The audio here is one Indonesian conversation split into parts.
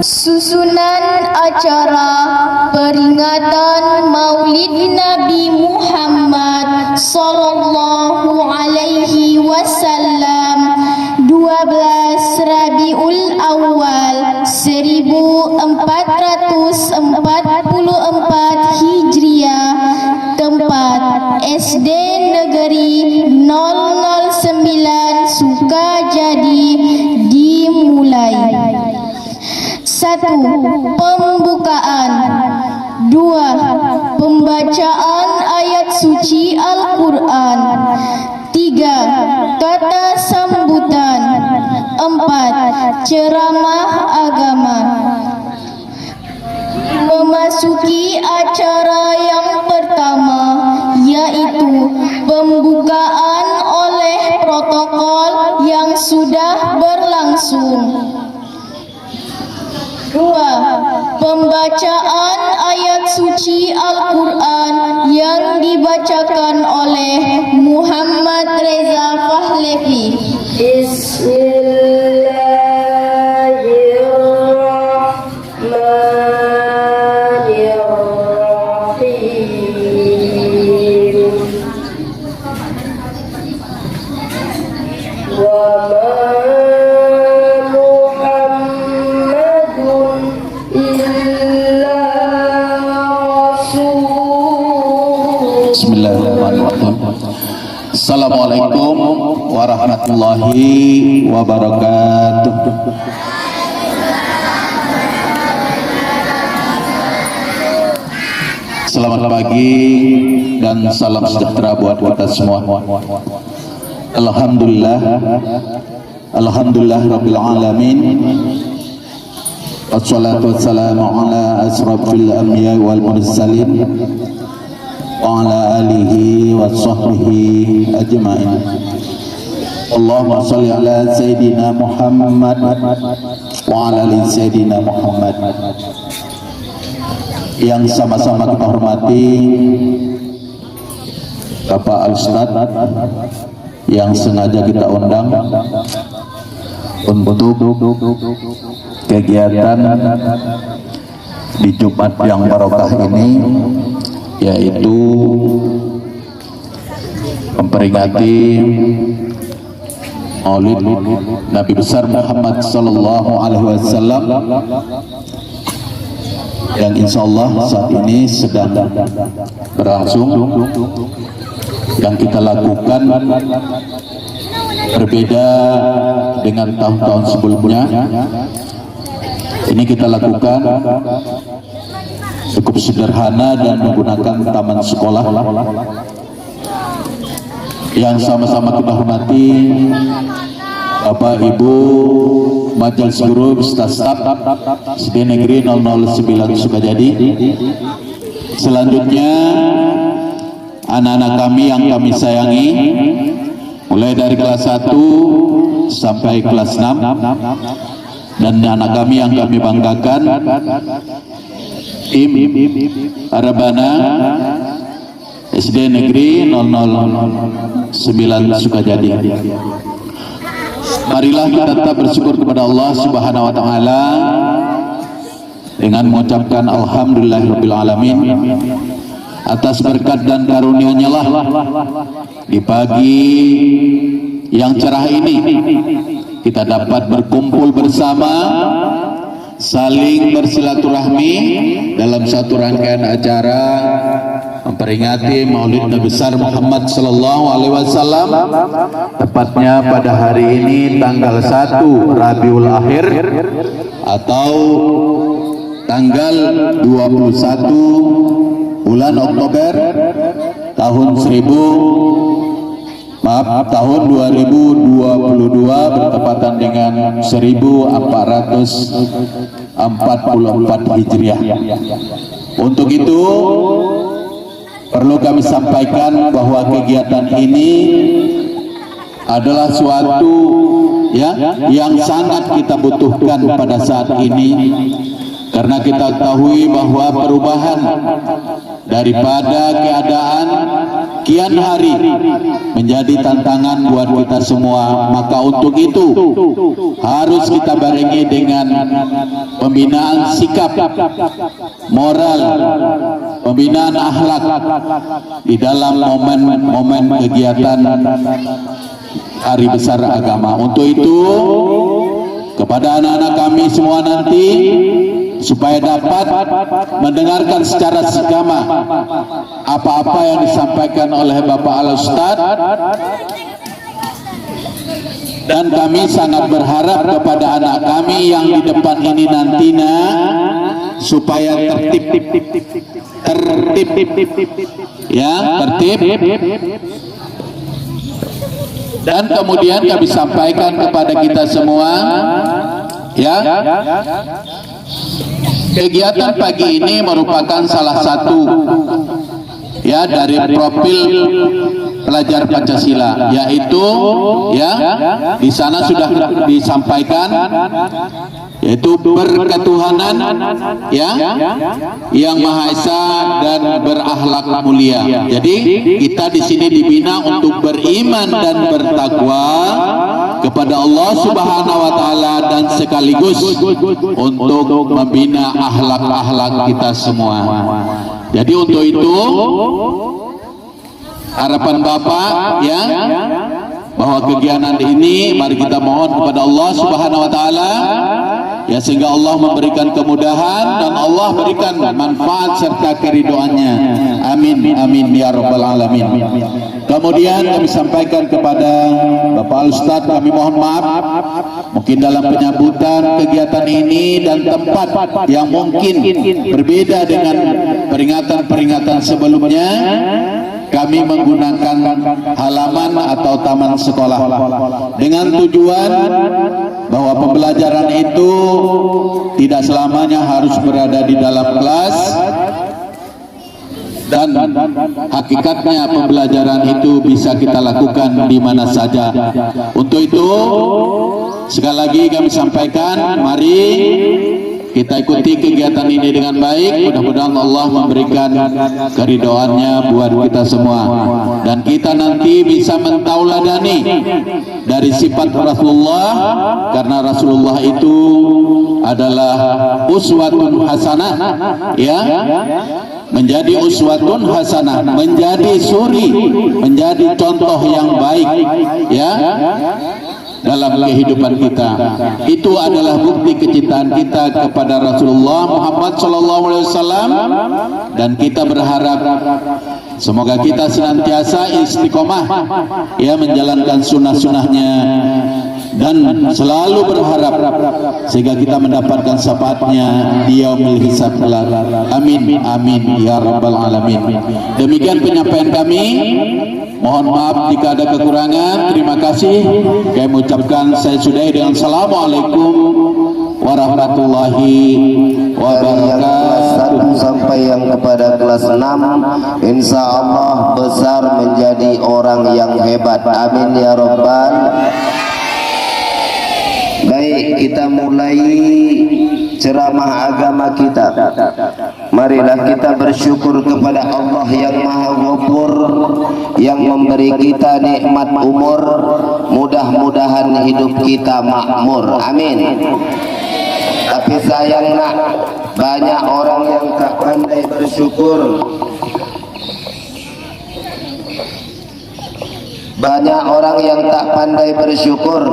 Susunan acara peringatan Maulid Nabi Muhammad sallallahu alaihi wasallam 12 Rabiul Awal 1444 Hijriah. Tempat SD Negeri 009 Sukajadi dimulai. 1. Pembukaan. 2. Pembacaan ayat suci Al-Quran. 3. Kata sambutan. 4. Ceramah agama. Memasuki acara yang pertama, yaitu pembukaan oleh protokol yang sudah berlangsung. 2. Pembacaan ayat suci Al-Quran yang dibacakan oleh Muhammad Reza Pahlavi. Bismillahirrahmanirrahim. Assalamualaikum warahmatullahi wabarakatuh. Selamat pagi dan salam sejahtera buat kita semua. Alhamdulillah, alhamdulillah rabbil alamin. Wassalatu wassalamu ala asrafil anbiya wal mursalin wa ala alihi wa sahbihi ajma'in. Allahumma salli ala Sayyidina Muhammad wa ala ali Sayyidina Muhammad. Yang sama-sama kita hormati Bapak Al-Ustaz yang sengaja kita undang untuk kegiatan di Jumat yang barokah ini, yaitu memperingati Maulid Nabi besar Muhammad sallallahu alaihi wasallam yang insyaallah saat ini sedang berlangsung. Yang kita lakukan berbeda dengan tahun-tahun sebelumnya. Ini kita lakukan cukup sederhana dan menggunakan taman sekolah. Yang sama-sama kita hormati Bapak Ibu Majelis Guru beserta staf SD Negeri 009 Sukajadi. Selanjutnya anak-anak kami yang kami sayangi, mulai dari kelas 1 sampai kelas 6, dan anak kami yang kami banggakan, tim Arabana SD Negeri 009 Sukajadi. Marilah kita tetap bersyukur kepada Allah Subhanahu wa taala dengan mengucapkan alhamdulillahirabbil alamin atas berkat dan karunia-Nya lah di pagi yang cerah ini kita dapat berkumpul bersama, saling bersilaturahmi dalam satu rangkaian acara memperingati Maulid Nabi besar Muhammad sallallahu alaihi wasallam, tepatnya pada hari ini tanggal 1 Rabiul Akhir atau tanggal 21 bulan Oktober tahun 2022 bertepatan dengan 1444 Hijriah. Untuk itu perlu kami sampaikan bahwa kegiatan ini adalah suatu yang sangat kita butuhkan pada saat ini, karena kita ketahui bahwa perubahan daripada keadaan kian hari menjadi tantangan buat kita semua. Maka untuk itu harus kita barengi dengan pembinaan sikap moral, pembinaan akhlak di dalam momen-momen kegiatan hari besar agama. Untuk itu kepada anak-anak kami semua nanti, supaya dapat mendengarkan secara seksama apa-apa yang disampaikan oleh Bapak Al-Ustaz, dan kami sangat berharap kepada anak kami yang di depan ini nantinya supaya tertib, ya, tertib. Dan kemudian kami sampaikan kepada kita semua, ya, kegiatan pagi ini merupakan salah satu, ya, dari profil pelajar Pancasila, yaitu, ya, di sana sudah disampaikan, yaitu berketuhanan, ya, yang Maha Esa dan berakhlak mulia. Jadi kita di sini dibina untuk beriman dan bertakwa kepada Allah Subhanahu wa taala, dan sekaligus untuk membina akhlak-akhlak kita semua. Jadi untuk itu harapan Bapak, ya, bahwa kegiatan ini mari kita mohon kepada Allah Subhanahu wa taala, ya, sehingga Allah memberikan kemudahan dan Allah berikan manfaat serta keridhoannya. Amin amin ya rabbal alamin. Kemudian kami sampaikan kepada Bapak Al-Ustaz, kami mohon maaf mungkin dalam penyambutan kegiatan ini dan tempat yang mungkin berbeda dengan peringatan-peringatan sebelumnya, kami menggunakan halaman atau taman sekolah dengan tujuan bahwa pembelajaran itu tidak selamanya harus berada di dalam kelas, dan hakikatnya pembelajaran itu bisa kita lakukan di mana saja. Untuk itu sekali lagi kami sampaikan, mari kita ikuti kegiatan ini dengan baik. Mudah-mudahan Allah memberikan keridhoannya buat kita semua, dan kita nanti bisa mentauladani dari sifat Rasulullah, karena Rasulullah itu adalah uswatun hasanah, ya, menjadi uswatun hasanah, menjadi suri, menjadi contoh yang baik, ya, dalam kehidupan kita. Itu adalah bukti kecintaan kita kepada Rasulullah Muhammad SAW, dan kita berharap semoga kita senantiasa istiqomah, ya, menjalankan sunnah-sunnahnya, dan selalu berharap sehingga kita mendapatkan syafaatnya di yaumil hisab kelak. Amin amin ya rabbal alamin. Demikian penyampaian kami. Mohon maaf jika ada kekurangan. Terima kasih. Kami mengucapkan saya sudahi dengan Assalamualaikum warahmatullahi wabarakatuh. Sampai yang kepada kelas 6, insya Allah besar menjadi orang yang hebat. Amin ya rabbal. Baik, kita mulai ceramah agama kita. Marilah kita bersyukur kepada Allah yang Maha Ghafur, yang memberi kita nikmat umur. Mudah-mudahan hidup kita makmur. Amin. Tapi sayang nak, banyak orang yang tak pandai bersyukur. Banyak orang yang tak pandai bersyukur,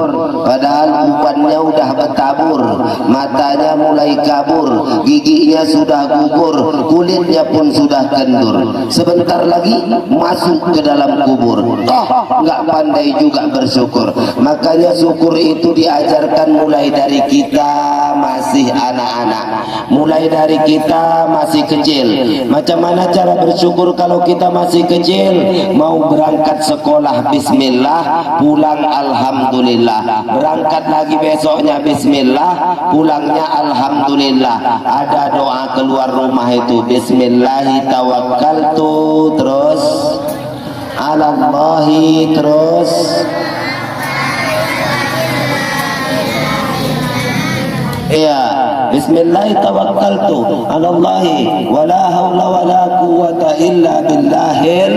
padahal umpannya udah bertabur, matanya mulai kabur, giginya sudah gugur, kulitnya pun sudah kendur. Sebentar lagi masuk ke dalam kubur. Toh nggak pandai juga bersyukur. Makanya syukur itu diajarkan mulai dari kita masih anak-anak, mulai dari kita masih kecil. Macam mana cara bersyukur kalau kita masih kecil? Mau berangkat sekolah, bismillah, pulang alhamdulillah. Berangkat lagi besoknya bismillah, pulangnya alhamdulillah. Ada doa keluar rumah itu bismillahi tawakkaltu, terus alallahi, terus iya. Bismillah tawakkaltu 'alallahi wala haula wala quwwata illa billahil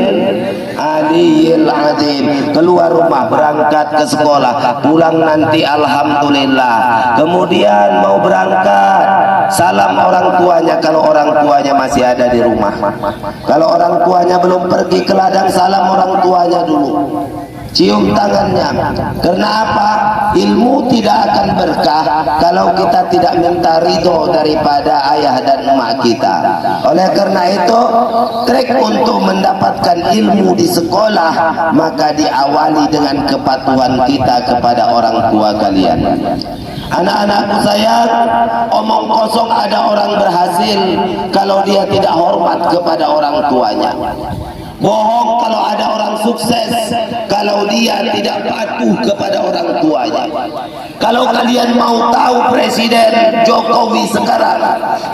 aliyil azim. Keluar rumah berangkat ke sekolah, pulang nanti alhamdulillah. Kemudian mau berangkat, salam orang tuanya kalau orang tuanya masih ada di rumah. Kalau orang tuanya belum pergi ke ladang, salam orang tuanya dulu. Cium tangannya. Karena apa? Ilmu tidak akan berkah kalau kita tidak minta ridho daripada ayah dan emak kita. Oleh karena itu, trik untuk mendapatkan ilmu di sekolah, maka diawali dengan kepatuhan kita kepada orang tua kalian. Anak-anakku sayang, omong kosong ada orang berhasil kalau dia tidak hormat kepada orang tuanya. Bohong kalau ada orang sukses kalau dia tidak patuh kepada orang tuanya. Kalau kalian mau tahu Presiden Jokowi sekarang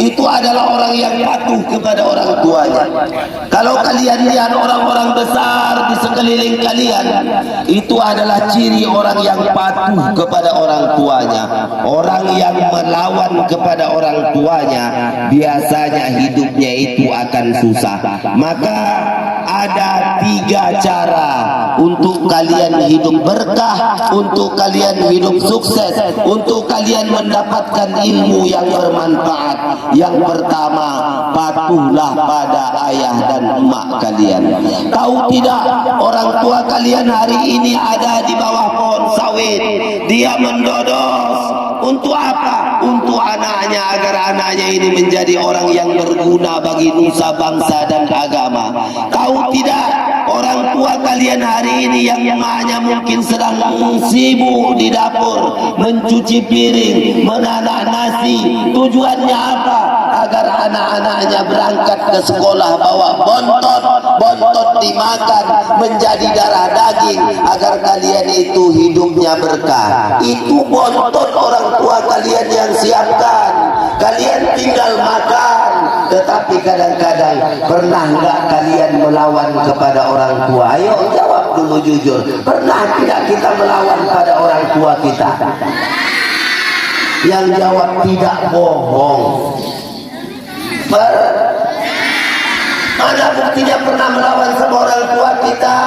itu adalah orang yang patuh kepada orang tuanya. Kalau kalian lihat orang-orang besar di sekeliling kalian, itu adalah ciri orang yang patuh kepada orang tuanya. Orang yang melawan kepada orang tuanya biasanya hidupnya itu akan susah. Maka ada 3 cara untuk kalian hidup berkah, untuk kalian hidup sukses, untuk kalian mendapatkan ilmu yang bermanfaat. Yang pertama, patuhlah pada ayah dan emak kalian. Tahu tidak, orang tua kalian hari ini ada di bawah pohon sawit, dia mendodos. Untuk apa? Untuk anaknya, agar anaknya ini menjadi orang yang berguna bagi nusa bangsa dan agama. Tahu tidak, orang tua kalian hari ini yang emaknya mungkin sedang sibuk di dapur mencuci piring, menanak nasi, tujuannya apa? Agar anak-anaknya berangkat ke sekolah bawa bontot dimakan menjadi darah daging, agar kalian itu hidupnya berkah. Itu bontot orang tua kalian yang siapkan, kalian tinggal makan. Tetapi kadang-kadang pernah enggak kalian melawan kepada orang tua? Ayo jawab dulu jujur. Pernah tidak kita melawan pada orang tua kita? Yang jawab tidak, bohong. Mana buktinya pernah melawan sama orang tua kita?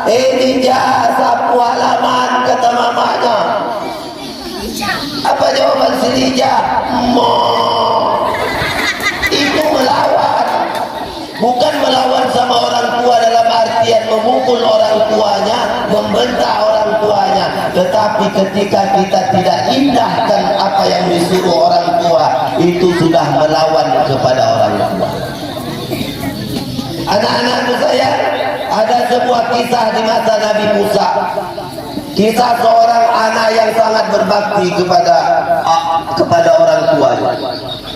Ninja, sapu halaman, kata mamanya. Apa jawaban si Ninja? Itu melawan. Bukan melawan sama orang tua dalam artian memukul orang tuanya, membentak orang tuanya. Tetapi ketika kita tidak indahkan apa yang disuruh orang tua, itu sudah melawan kepada orang tua. Anak-anakku saya, ada sebuah kisah di masa Nabi Musa. Kisah seorang anak yang sangat berbakti kepada orang tuanya.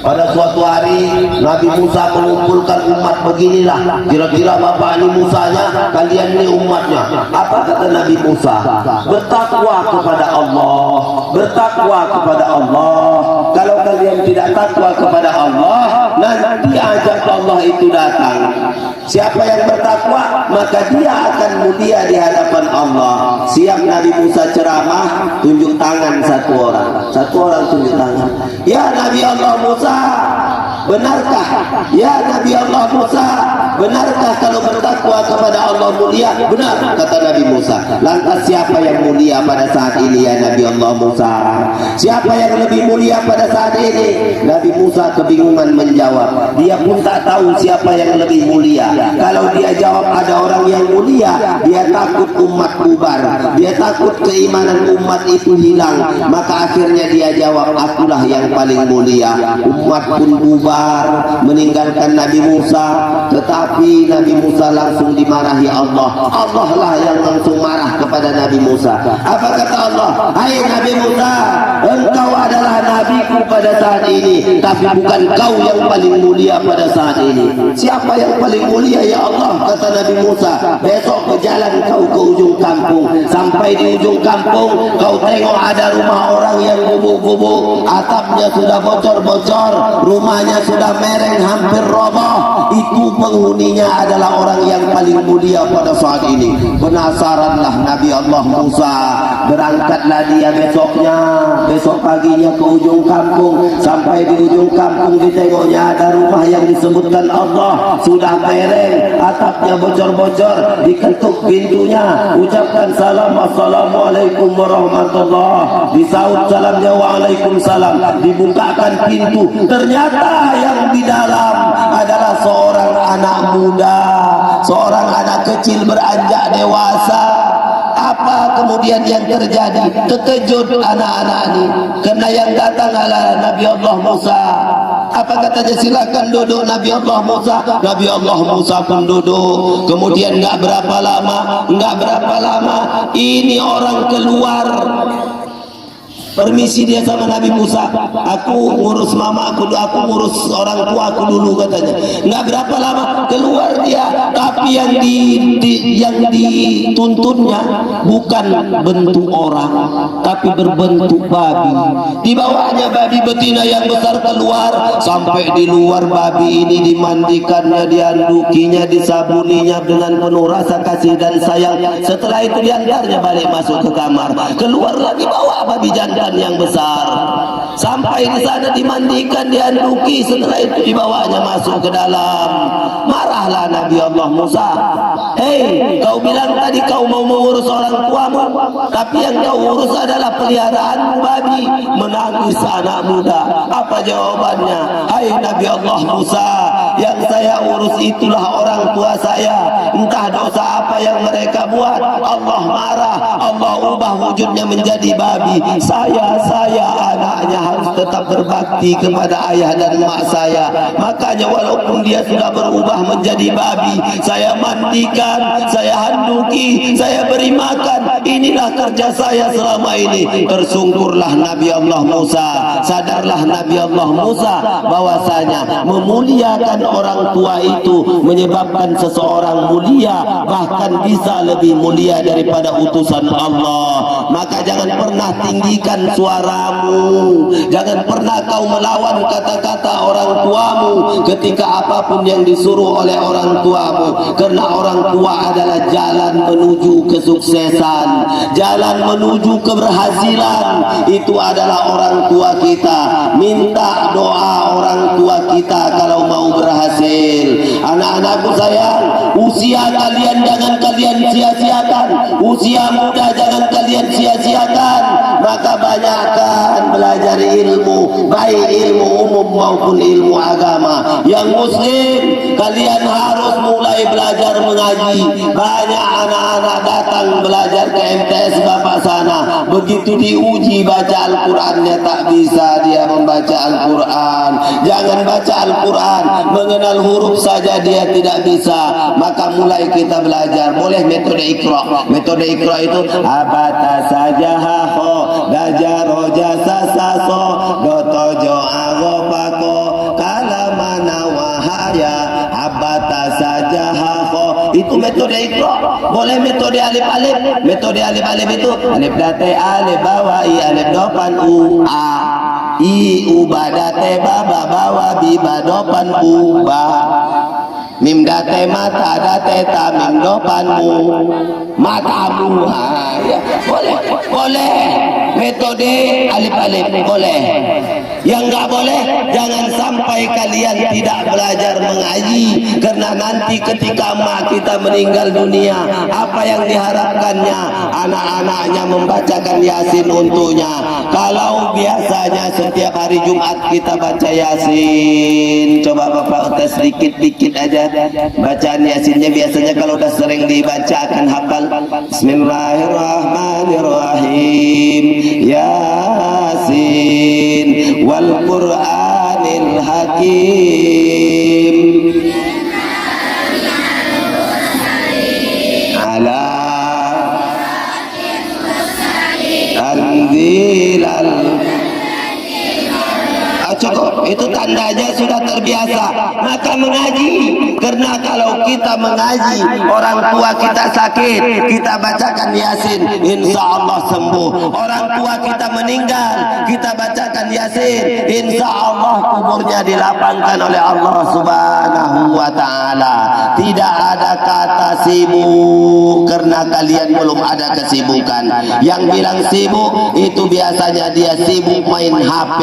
Pada suatu hari Nabi Musa mengumpulkan umat, beginilah kira-kira bapak ini Musanya, kalian ini umatnya. Apa kata Nabi Musa? Bertakwa kepada Allah, bertakwa kepada Allah. Kalau kalian tidak takwa kepada Allah, nanti ajab Allah itu datang. Siapa yang bertakwa, maka dia akan mulia di hadapan Allah. Siap Nabi Musa ceramah, tunjuk tangan satu orang tunjuk tangan. Ya Nabi Allah Musa, benarkah? Ya Nabi Allah Musa, benarkah kalau bertakwa kepada Allah mulia? Benar, kata Nabi Musa. Lantas siapa yang mulia pada saat ini ya Nabi Allah Musa? Siapa yang lebih mulia pada saat ini? Nabi Musa kebingungan menjawab. Dia pun tak tahu siapa yang lebih mulia. Kalau dia jawab ada orang yang mulia, dia takut umat bubar, dia takut keimanan umat itu hilang. Maka akhirnya dia jawab, akulah yang paling mulia. Umat pun bubar, meninggalkan Nabi Musa. Tetapi Nabi Musa langsung dimarahi Allah. Allah lah yang langsung marah kepada Nabi Musa. Apa kata Allah? Hai Nabi Musa, engkau adalah nabiku pada saat ini, tapi bukan kau yang paling mulia pada saat ini. Siapa yang paling mulia ya Allah? Kata Nabi Musa. Besok berjalan kau ke ujung kampung. Sampai di ujung kampung, kau tengok ada rumah orang yang gubuk-gubuk, atapnya sudah bocor-bocor, rumahnya sudah mereng hampir roboh. Itu penghuninya adalah orang yang paling mulia pada saat ini. Penasaranlah Nabi Allah Musa. Berangkatlah dia besok paginya ke ujung kampung. kampung. Sampai di ujung kampung ditengoknya ada rumah yang disebutkan Allah, sudah bereng, atapnya bocor-bocor, diketuk pintunya, ucapkan salam, assalamualaikum warahmatullah, disaut salamnya waalaikumsalam, dibukakan pintu, ternyata yang di dalam adalah seorang anak muda, seorang anak kecil beranjak dewasa. Apa kemudian yang terjadi? Terkejut anak-anak ini karena yang datang adalah Nabi Allah Musa. Apa katanya? Silakan duduk Nabi Allah Musa. Nabi Allah Musa pun duduk. Kemudian enggak berapa lama ini orang keluar. Permisi dia sama Nabi Musa, aku ngurus mama aku ngurus orang tua aku dulu katanya. Nggak berapa lama keluar dia, tapi yang dituntunnya bukan bentuk orang, tapi berbentuk babi. Di bawahnya babi betina yang besar keluar, sampai di luar babi ini dimandikannya, diandukinya, disabuninya dengan penuh rasa kasih dan sayang. Setelah itu diantarnya balik masuk ke kamar, keluar lagi bawa babi jantan yang besar, sampai di sana dimandikan, dianduki, setelah itu dibawanya masuk ke dalam. Marahlah Nabi Allah Musa, hei, kau bilang tadi kau mau mengurus orang tuamu, tapi yang kau urus adalah peliharaan babi. Menangis anak muda. Apa jawabannya? Hai Nabi Allah Musa, yang saya urus itulah orang tua saya, entah dosa apa yang mereka buat, Allah marah, Allah ubah wujudnya menjadi babi. Saya anaknya harus tetap berbakti kepada ayah dan mak saya. Makanya walaupun dia sudah berubah menjadi babi, saya mandikan, saya handuki, saya beri makan. Inilah kerja saya selama ini. Tersungkurlah Nabi Allah Musa. Sadarlah Nabi Allah Musa bahwasanya memuliakan orang tua itu menyebabkan seseorang mulia, bahkan bisa lebih mulia daripada utusan Allah. Maka jangan pernah tinggikan suaramu, jangan pernah kau melawan kata-kata orang tuamu ketika apapun yang disuruh oleh orang tuamu, karena orang tua adalah jalan menuju kesuksesan, jalan menuju keberhasilan. Itu adalah orang tua kita. Minta doa orang tua kita kalau mau berhasil. Anak-anakku sayang, usia kalian jangan kalian sia-siakan, usia muda jangan kalian sia-siakan. Maka banyakkan belajar ilmu, baik ilmu umum maupun ilmu agama. Yang muslim, kalian harus mulai belajar mengaji. Banyak anak-anak datang belajar ke MTS Bapak sana, begitu diuji baca Al-Qurannya tak bisa dia membaca Al-Quran. Jangan baca Al-Quran, mengenal huruf saja dia tidak bisa. Maka mulai kita belajar. Boleh metode Iqra. Metode Iqra itu abata saja ho dajaro jasa saso dotojo agopako kalamana wahaya abata saja ho. Itu metode Iqra. Boleh metode alif-alif. Metode alif-alif itu alif date alif bawa i alif dopan u a i u badate baba bawa bi badopan u ba mim date mata date ta mim dopanmu matamu. Ya, boleh metode alif-alif boleh. Yang enggak boleh, jangan sampai kalian tidak belajar mengaji, karena nanti ketika emak kita meninggal dunia, apa yang diharapkannya? Anak-anaknya membacakan Yasin untuknya. Kalau biasanya setiap hari Jumat kita baca Yasin, coba Bapak tes dikit-dikit aja bacaan Yasinnya. Biasanya kalau udah sering dibaca akan hafal. Bismillahirrahmanirrahim. Yasin wal Qur'anil Hakim ala tanzilal. cukup, itu tandanya sudah terbiasa. Maka mengaji, karena kalau kita mengaji, orang tua kita sakit, kita bacakan Yasin, insya Allah sembuh. Orang tua kita meninggal, kita bacakan Yasin, insya Allah kuburnya dilapangkan oleh Allah Subhanahu wa ta'ala. Tidak ada kata sibuk, karena kalian belum ada kesibukan. Yang bilang sibuk itu biasanya dia sibuk main HP,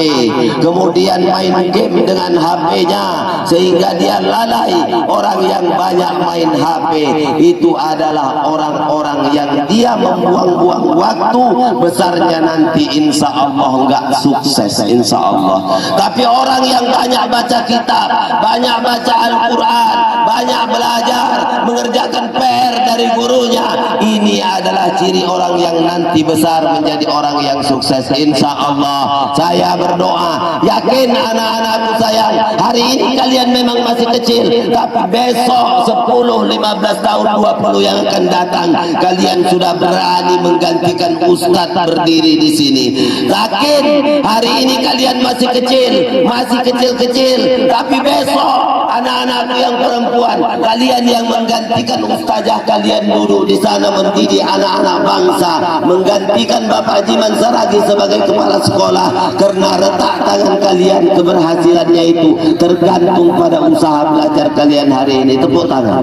kemudian main game dengan HP-nya, sehingga dia lalai. Orang yang banyak main HP itu adalah orang-orang yang dia membuang-buang waktu, besarnya nanti insya Allah enggak sukses, insya Allah. Tapi orang yang banyak baca kitab, banyak baca Al-Quran, banyak belajar, mengerjakan PR dari gurunya, ini adalah ciri orang yang nanti besar menjadi orang yang sukses, insya Allah. Saya berdoa, yakin anak-anakku sayang, hari ini kalian memang masih kecil, tapi besok 10, 15 tahun, 20 yang akan datang, kalian sudah berani menggantikan Ustadz berdiri di sini. Yakin hari ini kalian masih kecil, masih kecil-kecil, tapi besok anak-anakku yang perempuan, kalian yang menggantikan ustazah kalian duduk di sana mendidik anak-anak bangsa, menggantikan Bapak Haji Mansaragi sebagai kepala sekolah, karena retak tangan kalian keberhasilannya itu tergantung pada usaha belajar kalian hari ini. Tepuk tangan.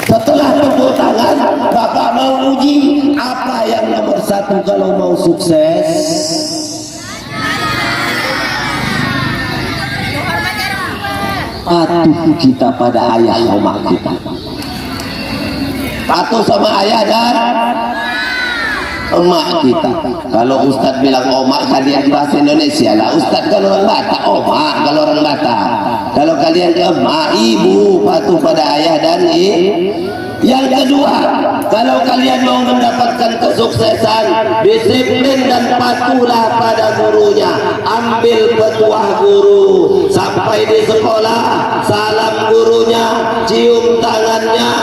Setelah tepuk tangan, Bapak mau uji apa yang nomor satu kalau mau sukses. Patuh kita pada ayah emak kita. Patuh sama ayah dan emak kita. Kalau Ustadz bilang emak, kalian bahasa Indonesia lah. Ustadz kan orang Batak, emak kalau orang Batak. Kalau kalian emak, ibu, patuh pada ayah dan Yang kedua, kalau kalian mau mendapatkan kesuksesan, disiplin dan patuhlah pada gurunya. Ambil petuah guru. Sampai di sekolah, salam gurunya, cium tangannya.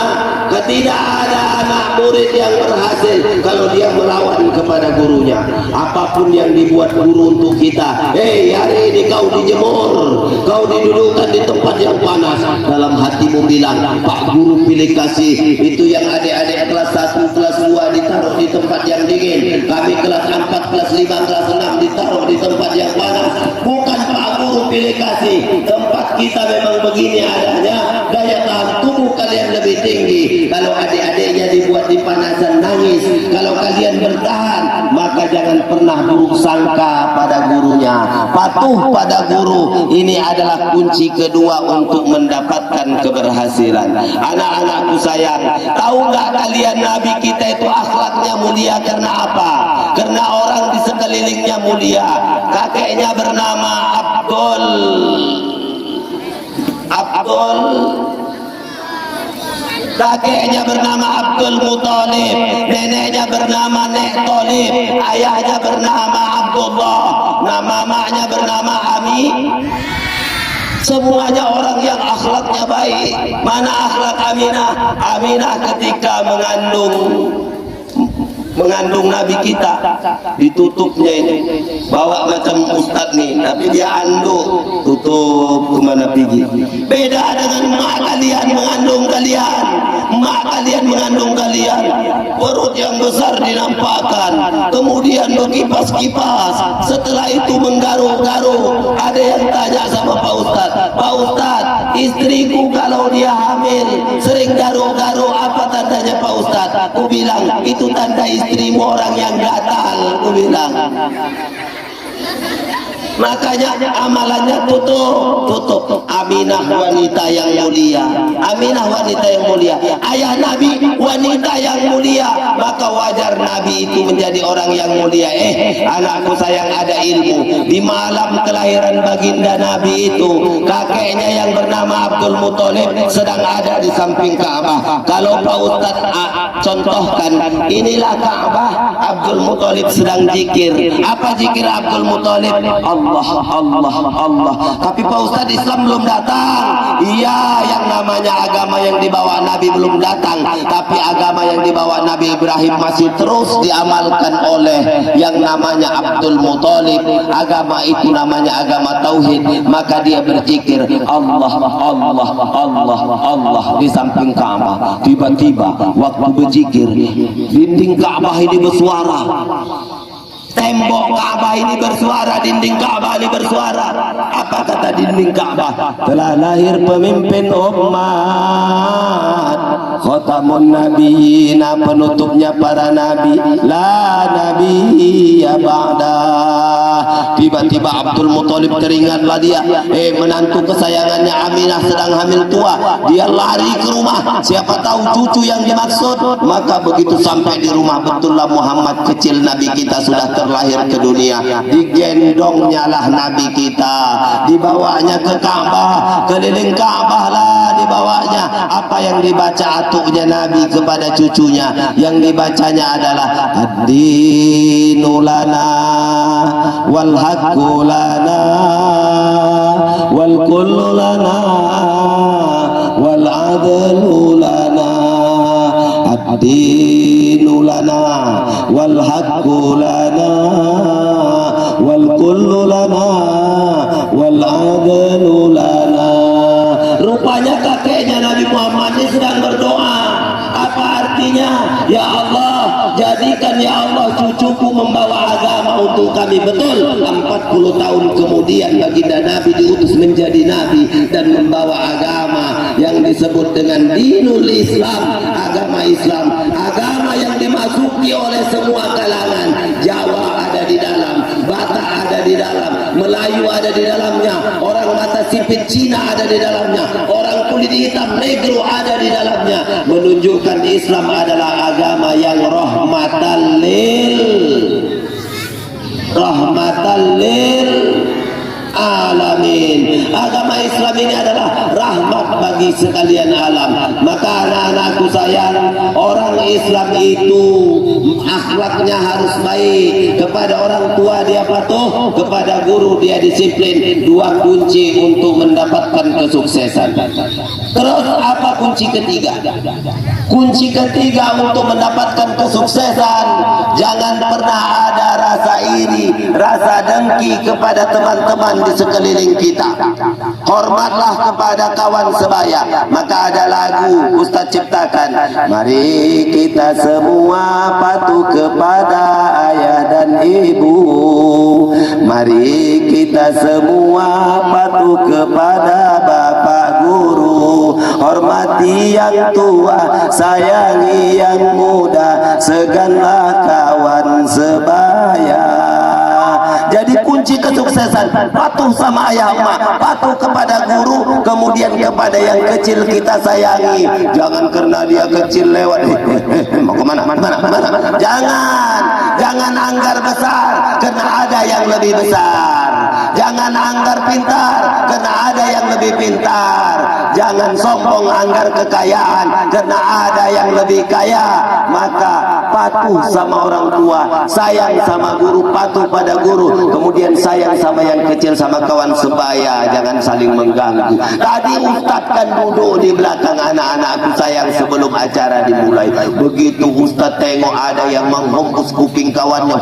Tidak ada anak murid yang berhasil kalau dia melawan kepada gurunya. Apapun yang dibuat guru untuk kita, hari ini kau dijemur, kau didudukan di tempat yang panas, dalam hatimu bilang, Pak Guru pilih kasih, itu yang adik-adik kelas 1, kelas 2 ditaruh di tempat yang dingin, kami kelas 4, kelas 5, kelas 6 ditaruh di tempat yang panas. Bukan Pak Guru pilih kasih, tempat kita memang begini adanya, daya tahan tubuh kalian lebih tinggi. Kalau adik-adiknya dibuat di panasan nangis, kalau kalian bertahan, maka jangan pernah buruk sangka pada gurunya. Patuh pada guru, ini adalah kunci kedua untuk mendapatkan keberhasilan. Anak-anakku sayang, tahu nggak kalian Nabi kita itu akhlaknya mulia karena apa? Karena orang di sekelilingnya mulia. Kakeknya bernama Abdul kakeknya bernama Abdul Muthalib, neneknya bernama Nek Thalib, ayahnya bernama Abdullah, nama mamanya bernama Ami. Semuanya orang yang akhlaknya baik. Mana akhlak Aminah? Aminah ketika mengandung Nabi kita, ditutupnya ini, bawa macam Ustadz nih, tapi dia anduk, tutup kemana pergi. Beda dengan emak kalian mengandung kalian, emak kalian mengandung kalian, perut yang besar dinampakkan, kemudian berkipas-kipas, setelah itu menggaruk-garuk. Ada yang tanya sama Pak Ustadz, Pak Ustadz, istriku kalau dia hamil sering garuk-garuk, apa tandanya Pak Ustadz? Aku bilang, itu tanda istrimu orang yang gatal, aku bilang. Makanya amalannya tutup. Aminah wanita yang mulia, Aminah wanita yang mulia, ayah Nabi wanita yang mulia, maka wajar Nabi itu menjadi orang yang mulia. Anakku sayang, ada ilmu. Di malam kelahiran baginda Nabi itu, kakeknya yang bernama Abdul Muthalib sedang ada di samping Ka'bah. Kalau Pak Ustadz contohkan, inilah Ka'bah, Abdul Muthalib sedang zikir. Apa zikir Abdul Muthalib? Allah. Tapi Pak Ustadz, Islam belum datang. Iya, yang namanya agama yang dibawa Nabi belum datang, tapi agama yang yang dibawa Nabi Ibrahim masih terus diamalkan oleh yang namanya Abdul Muthalib. Agama itu namanya agama tauhid. Maka dia berzikir Allah Allah Allah Allah di samping Ka'bah. Tiba-tiba waktu berzikir, dinding Ka'bah ini bersuara, tembok Ka'bah ini bersuara, dinding Ka'bah ini bersuara. Apa kata dinding Ka'bah? Telah lahir pemimpin umat, khatamun nabiyina, penutupnya para nabi, la nabiyya ba'da. Tiba-tiba Abdul Muthalib teringatlah dia, menantu kesayangannya Aminah sedang hamil tua. Dia lari ke rumah, siapa tahu cucu yang dimaksud. Maka begitu sampai di rumah, betullah Muhammad kecil Nabi kita sudah terlahir ke dunia. Digendongnya lah Nabi kita, dibawanya ke Ka'bah, keliling Ka'bah lah dibawanya. Apa yang dibaca atuknya Nabi kepada cucunya? Yang dibacanya adalah ad-dinu lana wal haqqu lana wal kullu lana wal adlu lana, ad-dinu lana wal haqqu lana wal kullu lana wal adlu lana. Rupanya kakeknya Nabi Muhammad ini sedang berdoa. Apa artinya? Ya Allah, jadikan ya Allah cucuku membawa agama untuk kami. Betul, 40 tahun kemudian baginda Nabi diutus menjadi Nabi dan membawa agama yang disebut dengan dinul Islam, agama Islam, agama yang dimasuki oleh semua kalangan. Jawa ada di dalam, Batak ada di dalam, Melayu ada di dalamnya, orang mata sipit Cina ada di dalamnya, orang kulit hitam negro ada di dalamnya. Menunjukkan Islam adalah agama yang rahmatan lil alamin. Agama Islam ini adalah rahmat bagi sekalian alam. Maka anak-anakku sayang, orang Islam itu akhlaknya harus baik. Kepada orang tua dia patuh, kepada guru dia disiplin. Dua kunci untuk mendapatkan kesuksesan. Terus apa kunci ketiga? Kunci ketiga untuk mendapatkan kesuksesan, jangan pernah ada rasa iri, rasa dengki kepada teman-teman di sekeliling kita. Hormatlah kepada kawan sebaya. Maka ada lagu Ustaz ciptakan, mari kita semua patuh kepada ayah dan ibu, mari kita semua patuh kepada bapak guru, hormati yang tua, sayangi yang muda, seganlah kawan sebaya. Jadi kunci kesuksesan patuh sama ayah emak, patuh kepada guru, kemudian kepada yang kecil kita sayangi. Jangan karena dia kecil lewat mau kemana? Jangan anggar besar karena ada yang lebih besar. Jangan anggar pintar karena ada yang lebih pintar. Jangan sombong anggar kekayaan karena ada yang lebih kaya. Maka patuh sama orang tua, sayang sama guru, patuh pada guru, kemudian sayang sama yang kecil, sama kawan sebaya. Jangan saling mengganggu. Tadi Ustaz kan duduk di belakang anak-anakku sayang sebelum acara dimulai. Begitu Ustaz tengok ada yang menghembus kuping kawannya,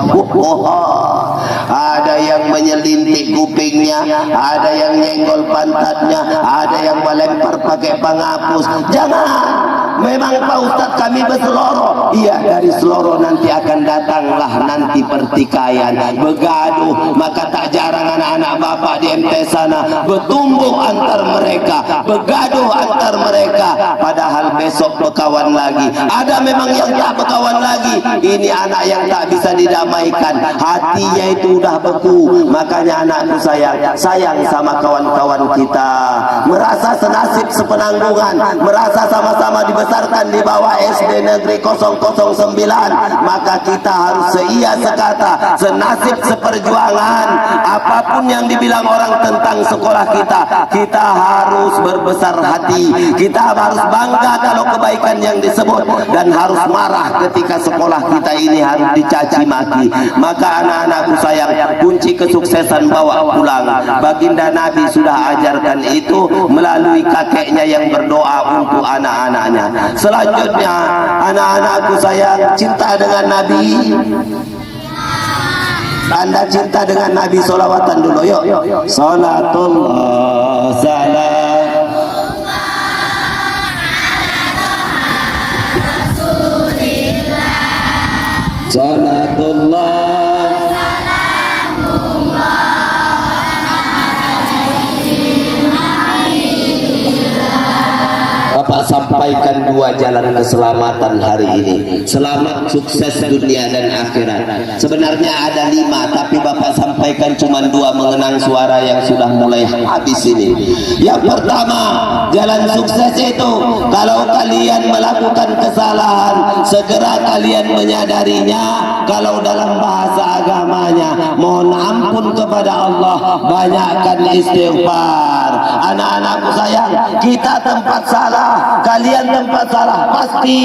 ada yang menyelintik kupingnya, ada yang nyenggol pantatnya, ada yang melempar pakai penghapus. Jangan. Memang Pak Ustaz kami berseloroh. Iya, dari seloroh nanti akan datanglah nanti pertikaian, begaduh. Maka tak jarang anak-anak bapak di MT sana bertumbuh antar mereka, begaduh antar mereka. Padahal besok berkawan lagi. Ada memang yang tak berkawan lagi. Ini anak yang tak bisa didamaikan, hatinya itu udah beku. Makanya anakku sayang sama kawan-kawan kita, merasa senasib sepenanggungan, merasa sama-sama dibesarkan di bawah SD Negeri 009. Maka kita harus seia sekata, senasib seperjuangan. Apapun yang dibilang orang tentang sekolah kita, kita harus berbesar hati. Kita harus bangga kalau kebaikan yang disebut, dan harus marah ketika sekolah kita ini harus dicaci maki. Maka anak-anakku sayang, kunci kesuksesan bawa pulang. Baginda Nabi sudah ajarkan itu melalui kakeknya yang berdoa untuk anak-anaknya. Selanjutnya anak-anakku anakku sayang, cinta dengan Nabi. Anda cinta dengan Nabi, solawatan dulu yuk. Salatullah salam salatullah. Bapak sampaikan dua jalan keselamatan hari ini. Selamat sukses dunia dan akhirat. Sebenarnya ada 5, tapi Bapak sampaikan cuma 2 mengenang suara yang sudah mulai habis ini. Yang pertama, jalan sukses itu kalau kalian melakukan kesalahan, segera kalian menyadarinya. Kalau dalam bahasa agamanya, mohon ampun kepada Allah, banyakkan istighfar. Anak-anakku sayang, kita tempat salah, kalian tempat salah, pasti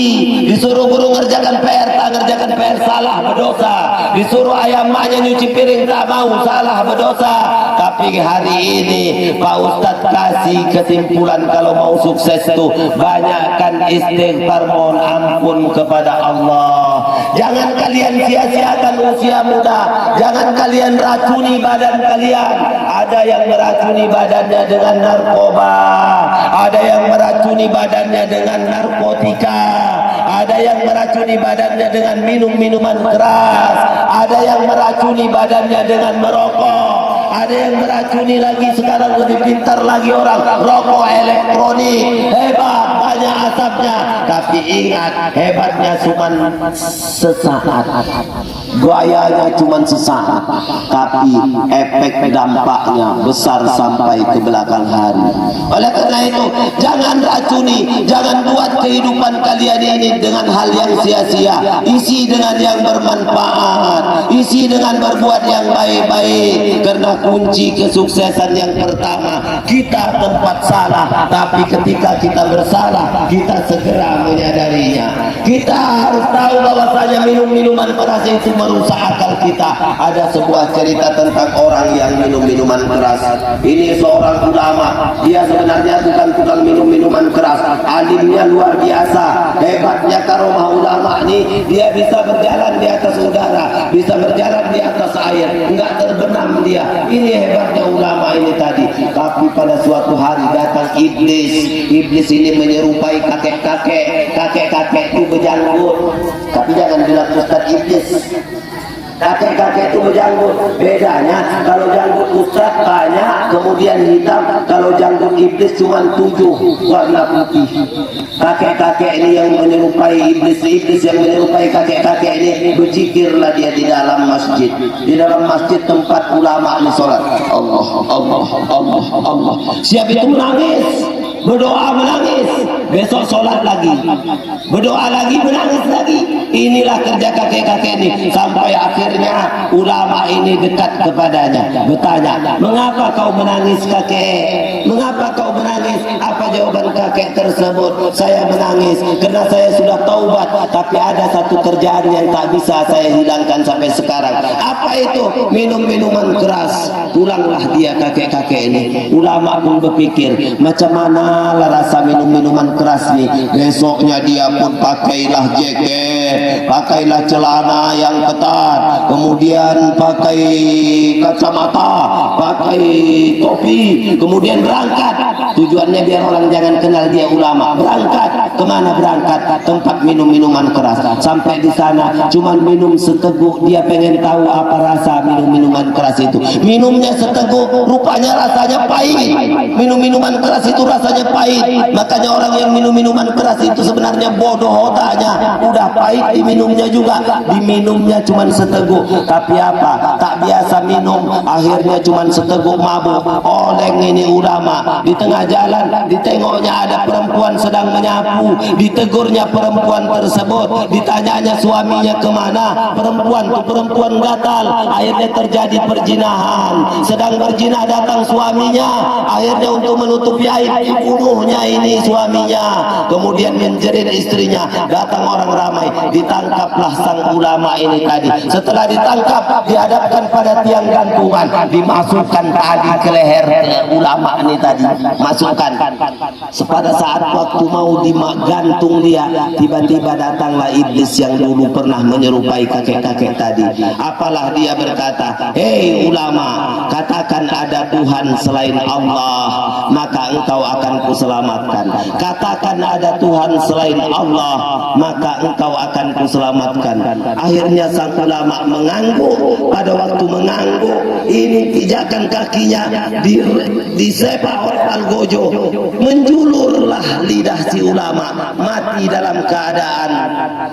disuruh guru ngerjakan PR, tak ngerjakan PR, salah, berdosa. Disuruh ayam maknya nyuci piring, tak mau, salah, berdosa. Tapi hari ini Pak Ustadz kasih kesimpulan, kalau mau sukses tuh banyakkan istighfar, mohon ampun kepada Allah. Jangan kalian sia-siakan usia muda, jangan kalian racuni badan kalian. Ada yang meracuni badannya dengan narkoba, ada yang meracuni badannya dengan narkotika, ada yang meracuni badannya dengan minum-minuman keras, ada yang meracuni badannya dengan merokok, ada yang meracuni lagi, sekarang lebih pintar lagi orang, rokok elektronik. Hebat, banyak asapnya, tapi ingat, hebatnya cuma sesaat, gayanya cuma sesaat, tapi efek dampaknya besar sampai ke belakang hari. Oleh karena itu, jangan racuni, jangan buat kehidupan kalian ini dengan hal yang sia-sia. Isi dengan yang bermanfaat, isi dengan berbuat yang baik-baik. Karena kunci kesuksesan yang pertama, kita tempat salah, tapi ketika kita bersalah, kita segera menyadarinya. Kita harus tahu bahwasanya minum-minuman keras itu merusak akal kita. Ada sebuah cerita tentang orang yang minum minuman keras. Ini seorang ulama, dia sebenarnya bukan tukang minum minuman keras, alimnya luar biasa. Hebatnya karomah ulama ini, dia bisa berjalan di atas udara, bisa berjalan di atas air, enggak terbenam dia. Ini hebatnya ulama ini tadi. Tapi pada suatu hari datang iblis. Iblis ini menyerupai kakek-kakek. Kakek-kakek itu berjanggut, tapi jangan bilang Ustaz iblis. Kakek-kakek itu berjanggut. Bedanya, kalau janggut Ustaz banyak kemudian hitam, kalau janggut iblis cuma 7 warna putih. Kakek-kakek ini yang menyerupai iblis yang menyerupai kakek-kakek ini, berzikirlah dia di dalam masjid. Di dalam masjid tempat ulama ini sholat. Allah, Allah, Allah, Allah. Siap itu menangis, berdoa menangis, besok sholat lagi, berdoa lagi, menangis lagi. Inilah kerja kakek-kakek ini. Sampai akhirnya ulama ini dekat kepadanya, bertanya, mengapa kau menangis kakek? Mengapa kau menangis? Apa jawaban kakek tersebut? Saya menangis karena saya sudah taubat, tapi ada satu kerjaan yang tak bisa saya hilangkan sampai sekarang. Apa itu? Minum minuman keras. Pulanglah dia kakek-kakek ini. Ulama pun berpikir, macam mana lah rasa minum minuman keras nih. Besoknya dia pun pakailah jaket, pakailah celana yang ketat, kemudian pakai kacamata, pakai topi, kemudian berangkat. Tujuannya biar orang jangan kenal dia ulama. Berangkat kemana? Berangkat tempat minum minuman keras. Sampai di sana cuman minum seteguk. Dia pengen tahu apa rasa minum minuman keras itu. Minumnya seteguk, rupanya rasanya pahit. Minum minuman keras itu rasanya pahit. Makanya orang yang minum minuman keras itu sebenarnya bodoh otaknya. Udah pahit diminumnya juga, diminumnya cuman seteguk. Tapi apa? Tak biasa minum, akhirnya cuman seteguk, mabuk. Oleng ini ulama. Di tengah jalan ditengoknya ada perempuan sedang menyapu, ditegurnya perempuan tersebut, ditanyanya suaminya kemana. Perempuan gatal, akhirnya terjadi perzinahan. Sedang berzina datang suaminya, akhirnya untuk menutupi aib dibunuhnya ini suaminya, kemudian menjerit istrinya. Datang orang ramai, ditangkaplah sang ulama ini tadi. Setelah ditangkap, dihadapkan pada tiang gantungan, dimasukkan tali ke leher ulama ini tadi, masukkan. Pada saat waktu mau ulama gantung dia. Tiba-tiba datanglah iblis yang dulu pernah menyerupai kakek-kakek tadi. Apalah dia berkata, hei ulama, katakan ada Tuhan selain Allah, maka engkau akan kuselamatkan. Katakan ada Tuhan selain Allah, maka engkau akan kuselamatkan. Akhirnya sang ulama mengangguk. Pada waktu mengangguk, ini pijakan kakinya disepak oleh algojo. Menjulurlah lidah si ulama, mati dalam keadaan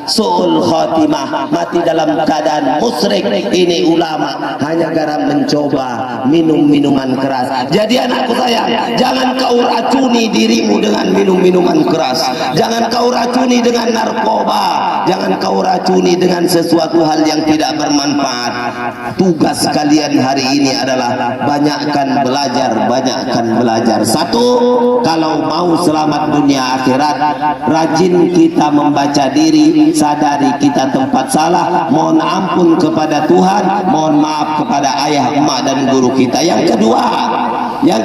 su'ul khotimah, mati dalam keadaan musyrik. Ini ulama hanya gara mencoba minum minuman keras. Jadi anakku sayang, jangan kau racuni dirimu dengan minum minuman keras, jangan kau racuni dengan narkoba, jangan kau racuni dengan sesuatu hal yang tidak bermanfaat. Tugas kalian hari ini adalah banyakkan belajar. Satu, kalau mau selamat dunia akhirat, rajin kita membaca diri, sadari kita tempat salah, mohon ampun kepada Tuhan, mohon maaf kepada ayah, emak dan guru kita. Yang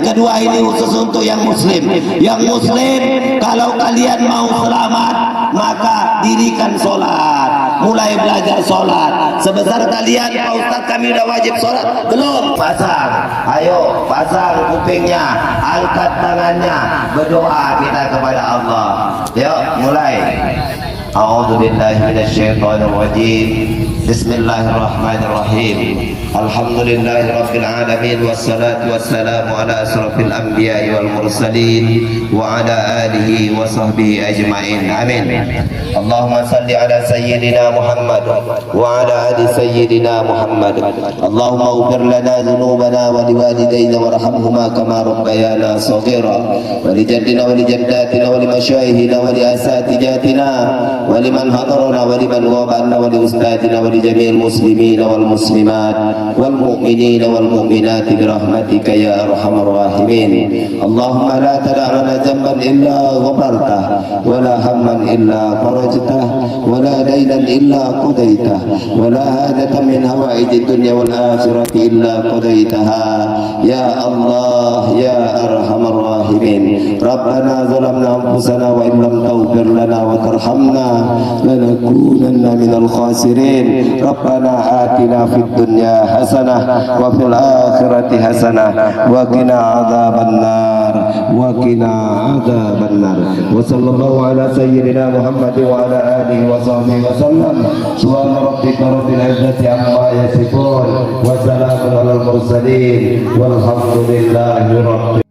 kedua ini khusus untuk yang muslim. Yang muslim, kalau kalian mau selamat, maka dirikan sholat, mulai belajar sholat. Sebesar kalian, Pak Ustaz kami udah wajib sholat, belum? Pasang, ayo pasang kupingnya, angkat tangannya, berdoa kita kepada Allah. Yuk mulai. A'udzu billahi minasyaitonir rajim. Bismillahirrahmanirrahim. Alhamdulillahi rabbil alamin, wassalatu wassalamu ala asrafil anbiya'i wal mursalin wa ala alihi wa sahbihi ajma'in. Amin. Allahumma salli ala sayyidina Muhammad wa ala ali sayyidina Muhammad. Allahumma ighfir lana dhunubana wa liwalidayna warhamhuma kama rabbayana shaghira, wa li jaddina wa li jaddatina wa li masyayikhina wa li asatijatina wa liman hadarana wa liman ghabana wa li ustadina wa li jami'il muslimina wal muslimat wal mu'minina wal mu'minat bi rahmatika ya arhamar rahimin. Allahumma la tada' lana dhanban illa ghafartah wa la hamman illa farajtah wa la daynan illa qadaytah wa la hadatan min hawaijid dunya wal akhirati illa qadaytaha ya Allah ya arhamar rahimin. Rabbana zalamna anfusana wa in lam taghfir lana wa tarhamna lanakunanna minal khasirin. Rabbana atina fid dunya hasanah wa fil akhirati hasanah wa qina adzabannar wa sallallahu ala sayyidina Muhammad wa ala alihi wa sahbihi wa sallam. Subhana rabbika rabbil izzati amma yasifun wa salamun alal mursalin walhamdulillahi rabbil